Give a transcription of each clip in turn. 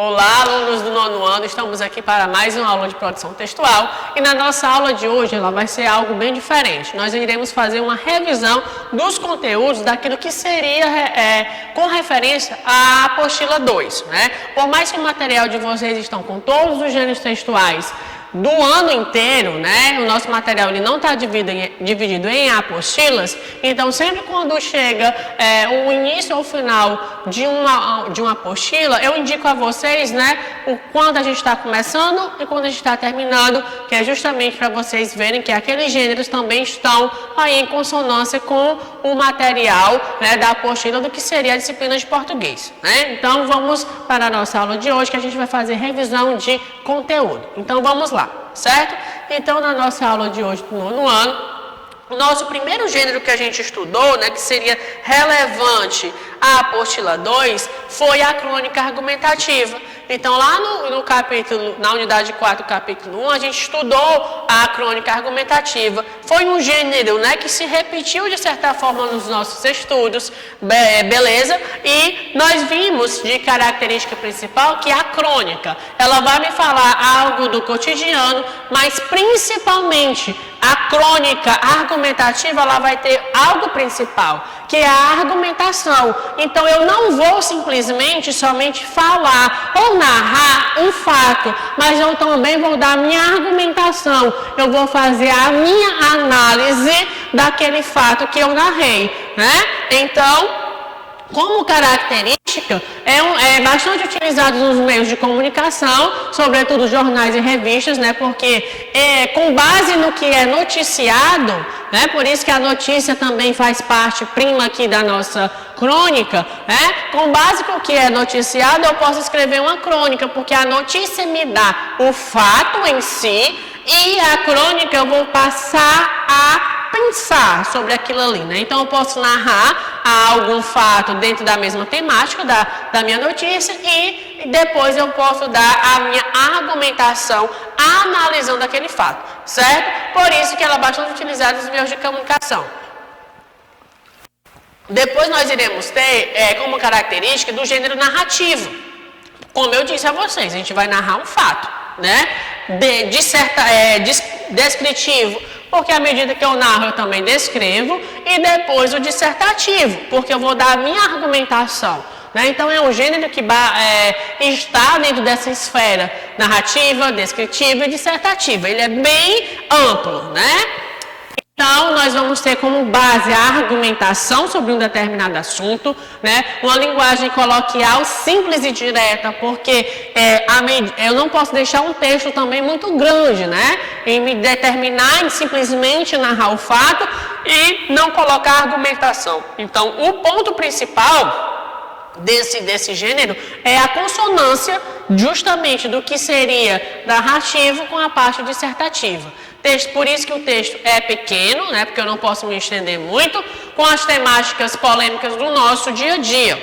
Olá, alunos do 9º ano, estamos aqui para mais uma aula de produção textual e na nossa aula de hoje ela vai ser algo bem diferente. Nós iremos fazer uma revisão dos conteúdos daquilo que seria com referência à apostila 2, né? Por mais que o material de vocês estão com todos os gêneros textuais do ano inteiro, né? O nosso material ele não está dividido em apostilas, então sempre quando chega o início ou o final de uma apostila, eu indico a vocês, né, o quando a gente está começando e quando a gente está terminando, que é justamente para vocês verem que aqueles gêneros também estão aí em consonância com o material, né, da apostila do que seria a disciplina de português, né? Então vamos para a nossa aula de hoje, que a gente vai fazer revisão de conteúdo. Então vamos lá. Certo? Então, na nossa aula de hoje do 9º ano, o nosso primeiro gênero que a gente estudou, né, que seria relevante à apostila 2, foi a crônica argumentativa. Então, lá no capítulo, na unidade 4, capítulo 1, a gente estudou a crônica argumentativa. Foi um gênero, né, que se repetiu de certa forma nos nossos estudos, beleza? E nós vimos de característica principal que a crônica, ela vai me falar algo do cotidiano, mas principalmente a crônica argumentativa, ela vai ter algo principal, que é a argumentação. Então, eu não vou simplesmente somente falar ou narrar um fato, mas eu também vou dar a minha argumentação. Eu vou fazer a minha análise daquele fato que eu narrei, né? Então, como característica, é bastante utilizado nos meios de comunicação, sobretudo jornais e revistas, né? Porque com base no que é noticiado, né? Por isso que a notícia também faz parte prima aqui da nossa crônica, né? Com base no que é noticiado, eu posso escrever uma crônica, porque a notícia me dá o fato em si e a crônica eu vou passar a pensar sobre aquilo ali, né? Então, eu posso narrar algum fato dentro da mesma temática da minha notícia e depois eu posso dar a minha argumentação analisando aquele fato, certo? Por isso que ela é bastante utilizada nos meios de comunicação. Depois nós iremos ter como característica do gênero narrativo. Como eu disse a vocês, a gente vai narrar um fato, né? Descritivo, porque à medida que eu narro, eu também descrevo, e depois o dissertativo, porque eu vou dar a minha argumentação, né? Então, é um gênero que está dentro dessa esfera narrativa, descritiva e dissertativa. Ele é bem amplo, né? Então, nós vamos ter como base a argumentação sobre um determinado assunto, né? Uma linguagem coloquial simples e direta, porque eu não posso deixar um texto também muito grande, né? Em me determinar em simplesmente narrar o fato e não colocar argumentação. Então, o ponto principal desse gênero é a consonância justamente do que seria narrativo com a parte dissertativa. Por isso que o texto é pequeno, né, porque eu não posso me estender muito, com as temáticas polêmicas do nosso dia a dia.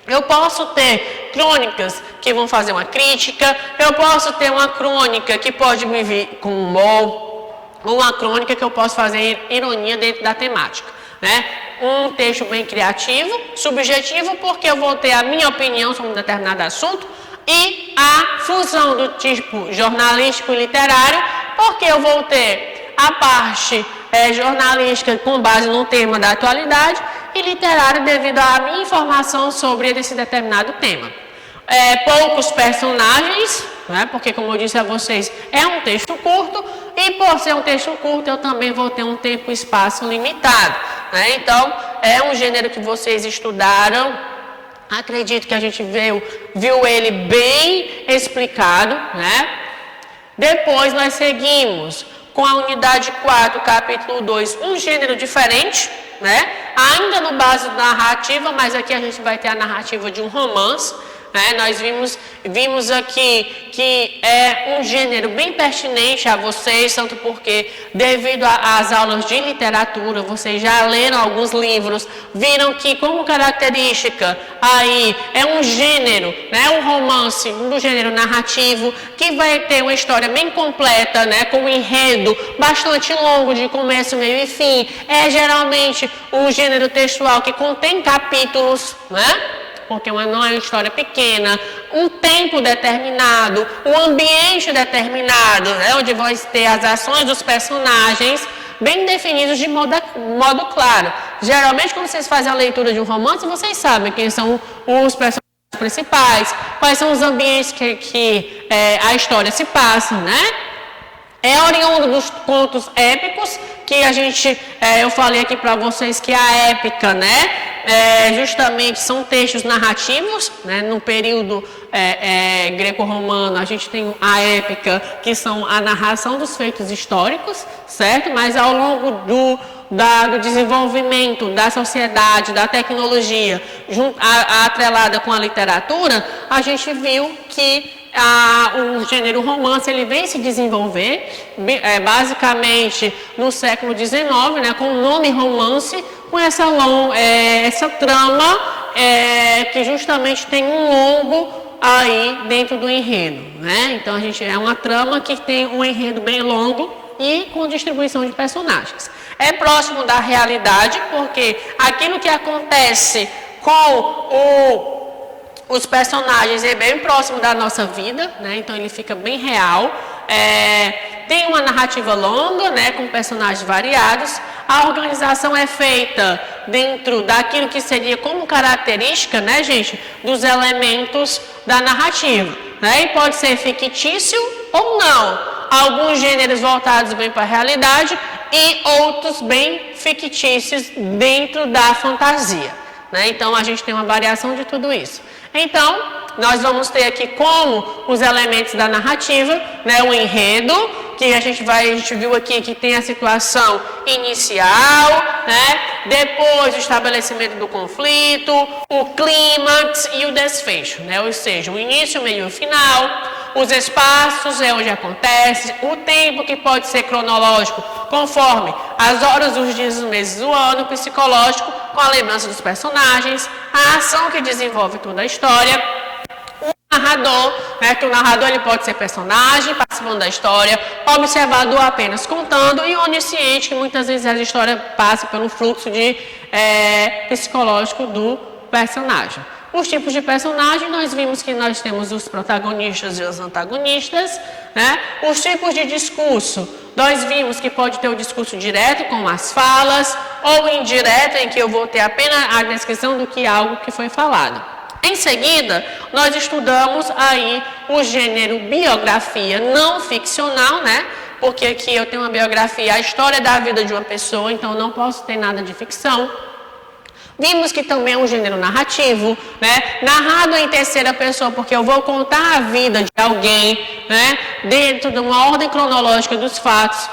Eu posso ter crônicas que vão fazer uma crítica, eu posso ter uma crônica que pode me vir com humor, ou uma crônica que eu posso fazer ironia dentro da temática, né? Um texto bem criativo, subjetivo, porque eu vou ter a minha opinião sobre um determinado assunto, e a fusão do tipo jornalístico e literário, porque eu vou ter a parte jornalística com base no tema da atualidade e literário devido à minha informação sobre esse determinado tema. Poucos personagens, né, porque como eu disse a vocês, é um texto curto e por ser um texto curto eu também vou ter um tempo e espaço limitado, né? Então, é um gênero que vocês estudaram. Acredito que a gente viu ele bem explicado, né? Depois nós seguimos com a unidade 4, capítulo 2, um gênero diferente, né? Ainda no base narrativa, mas aqui a gente vai ter a narrativa de um romance, né? Nós vimos aqui que é um gênero bem pertinente a vocês, tanto porque devido às aulas de literatura, vocês já leram alguns livros, viram que como característica aí é um gênero, né, um romance do gênero narrativo, que vai ter uma história bem completa, né, com um enredo bastante longo de começo, meio e fim. É geralmente um gênero textual que contém capítulos, né? Porque não é uma história pequena, um tempo determinado, um ambiente determinado, né, onde vai ter as ações dos personagens bem definidos de modo claro. Geralmente, quando vocês fazem a leitura de um romance, vocês sabem quem são os personagens principais, quais são os ambientes que a história se passa, né? É oriundo dos contos épicos, que eu falei aqui para vocês que a épica, né? Justamente são textos narrativos, né? No período greco-romano, a gente tem a épica, que são a narração dos feitos históricos, certo? Mas ao longo do desenvolvimento da sociedade, da tecnologia, atrelada com a literatura, a gente viu que o gênero romance ele vem se desenvolver basicamente no século XIX, né, com o nome romance, com essa trama que justamente tem um longo aí dentro do enredo, né? Então é uma trama que tem um enredo bem longo e com distribuição de personagens. É próximo da realidade, porque aquilo que acontece com os personagens é bem próximo da nossa vida, né? Então ele fica bem real. Tem uma narrativa longa, né? Com personagens variados. A organização é feita dentro daquilo que seria como característica, né, gente, dos elementos da narrativa, né? E pode ser fictício ou não. Alguns gêneros voltados bem para a realidade e outros bem fictícios dentro da fantasia, né? Então a gente tem uma variação de tudo isso. Então, nós vamos ter aqui como os elementos da narrativa, né, o enredo, que a gente viu aqui que tem a situação inicial, né, depois o estabelecimento do conflito, o clímax e o desfecho, né, ou seja, o início, o meio e o final, os espaços é onde acontece, o tempo que pode ser cronológico, conforme as horas, os dias, os meses do ano, psicológico, com a lembrança dos personagens, a ação que desenvolve toda a história, o narrador, né, que o narrador ele pode ser personagem, participando da história, observador apenas contando e onisciente, que muitas vezes a história passa pelo fluxo psicológico do personagem. Os tipos de personagem, nós vimos que nós temos os protagonistas e os antagonistas, né? Os tipos de discurso, nós vimos que pode ter o discurso direto, com as falas, ou indireto, em que eu vou ter apenas a descrição do que algo que foi falado. Em seguida, nós estudamos aí o gênero biografia não ficcional, né? Porque aqui eu tenho uma biografia, a história da vida de uma pessoa, então não posso ter nada de ficção. Vimos que também é um gênero narrativo, né? Narrado em terceira pessoa, porque eu vou contar a vida de alguém, né? Dentro de uma ordem cronológica dos fatos,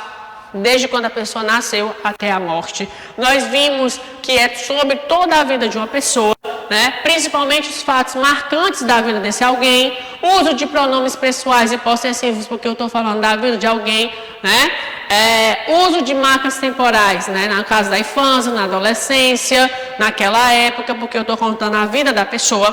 desde quando a pessoa nasceu até a morte. Nós vimos que é sobre toda a vida de uma pessoa, né? Principalmente os fatos marcantes da vida desse alguém, uso de pronomes pessoais e possessivos, porque eu estou falando da vida de alguém, né? Uso de marcas temporais, né? No caso da infância, na adolescência, naquela época, porque eu estou contando a vida da pessoa.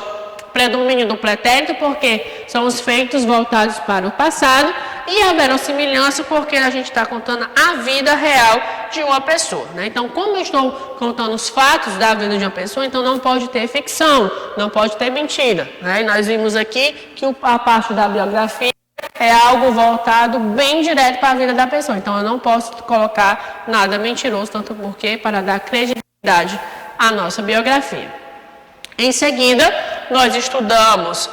Predomínio do pretérito, porque são os feitos voltados para o passado, e a verossimilhança, porque a gente está contando a vida real de uma pessoa, né? Então, como eu estou contando os fatos da vida de uma pessoa, então não pode ter ficção, não pode ter mentira, né? E nós vimos aqui que a parte da biografia é algo voltado bem direto para a vida da pessoa. Então, eu não posso colocar nada mentiroso, tanto porque para dar credibilidade à nossa biografia. Em seguida, nós estudamos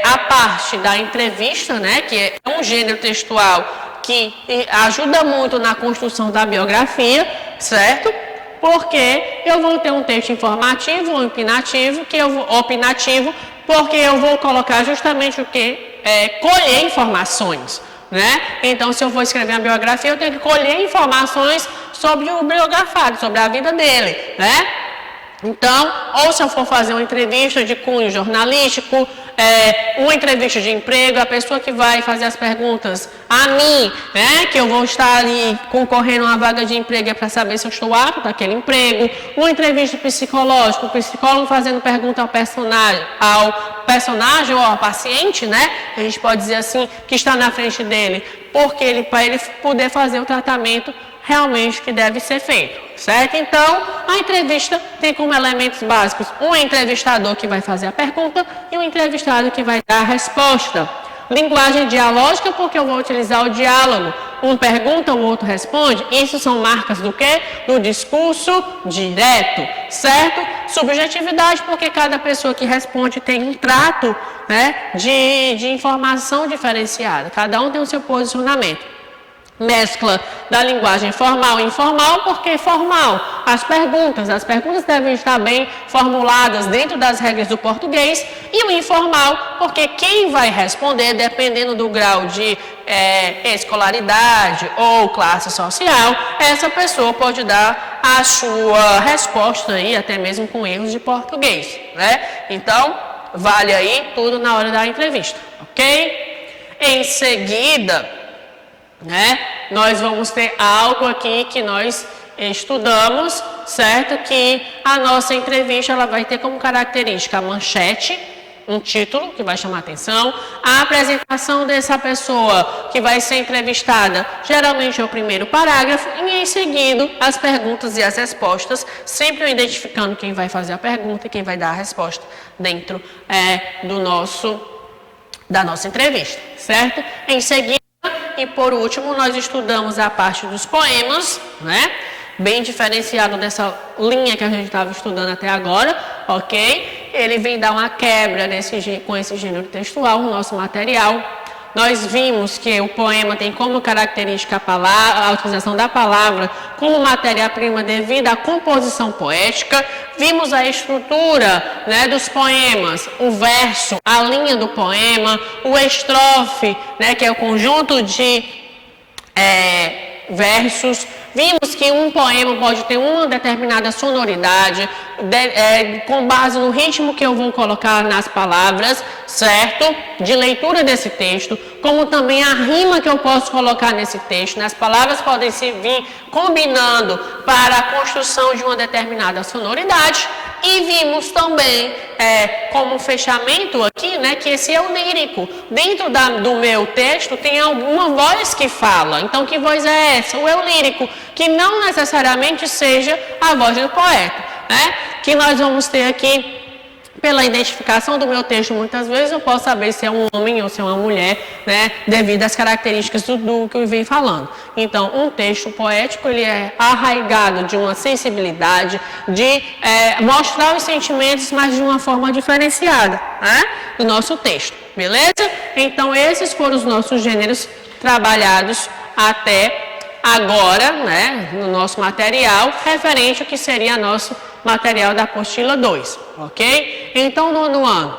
a parte da entrevista, né, que é um gênero textual que ajuda muito na construção da biografia, certo? Porque eu vou ter um texto informativo ou opinativo, porque eu vou colocar justamente o que? Colher informações, né? Então, se eu for escrever uma biografia, eu tenho que colher informações sobre o biografado, sobre a vida dele, né? Então, ou se eu for fazer uma entrevista de cunho jornalístico, uma entrevista de emprego, a pessoa que vai fazer as perguntas a mim, né, que eu vou estar ali concorrendo a uma vaga de emprego é para saber se eu estou apto para aquele emprego, uma entrevista psicológica, o psicólogo fazendo pergunta ao personagem ou ao paciente, né, a gente pode dizer assim, que está na frente dele, porque para ele poder fazer o tratamento realmente que deve ser feito, certo? Então, a entrevista tem como elementos básicos um entrevistador que vai fazer a pergunta e um entrevistado que vai dar a resposta. Linguagem dialógica, porque eu vou utilizar o diálogo. Um pergunta, o outro responde. Isso são marcas do quê? Do discurso direto, certo? Subjetividade, porque cada pessoa que responde tem um trato, né, de informação diferenciada. Cada um tem o seu posicionamento. Mescla da linguagem formal e informal, porque formal, as perguntas devem estar bem formuladas dentro das regras do português, e o informal, porque quem vai responder, dependendo do grau de escolaridade ou classe social, essa pessoa pode dar a sua resposta aí, até mesmo com erros de português, né? Então, vale aí tudo na hora da entrevista, ok? Em seguida, né, nós vamos ter algo aqui que nós estudamos, certo? Que a nossa entrevista ela vai ter como característica a manchete, um título que vai chamar a atenção, a apresentação dessa pessoa que vai ser entrevistada, geralmente é o primeiro parágrafo, e em seguida as perguntas e as respostas, sempre identificando quem vai fazer a pergunta e quem vai dar a resposta dentro da nossa entrevista, certo? Em seguida, e por último, nós estudamos a parte dos poemas, né? Bem diferenciado dessa linha que a gente estava estudando até agora, ok? Ele vem dar uma quebra com esse gênero textual no nosso material. Nós vimos que o poema tem como característica a utilização da palavra como matéria-prima devido à composição poética. Vimos a estrutura, né, dos poemas, o verso, a linha do poema, o estrofe, né, que é o conjunto de versos. Vimos que um poema pode ter uma determinada sonoridade, com base no ritmo que eu vou colocar nas palavras, certo? De leitura desse texto, como também a rima que eu posso colocar nesse texto. As palavras podem se vir combinando para a construção de uma determinada sonoridade. E vimos também, como fechamento aqui, né, que esse é o lírico. Dentro do meu texto tem alguma voz que fala. Então, que voz é essa? O eu lírico, que não necessariamente seja a voz do poeta, né? Que nós vamos ter aqui, pela identificação do meu texto, muitas vezes eu posso saber se é um homem ou se é uma mulher, né, devido às características do que eu venho falando. Então, um texto poético, ele é arraigado de uma sensibilidade, de mostrar os sentimentos, mas de uma forma diferenciada, né, do nosso texto, beleza? Então, esses foram os nossos gêneros trabalhados até agora, né, no nosso material, referente ao que seria nosso material da apostila 2, ok? Então, no ano,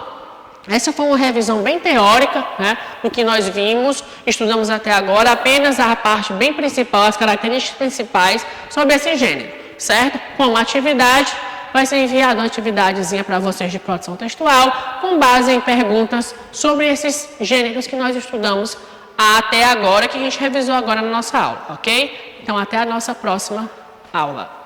essa foi uma revisão bem teórica, né, do que nós vimos, estudamos até agora, apenas a parte bem principal, as características principais sobre esse gênero, certo? Como atividade, vai ser enviada uma atividadezinha para vocês de produção textual, com base em perguntas sobre esses gêneros que nós estudamos até agora, que a gente revisou agora na nossa aula, ok? Então, até a nossa próxima aula.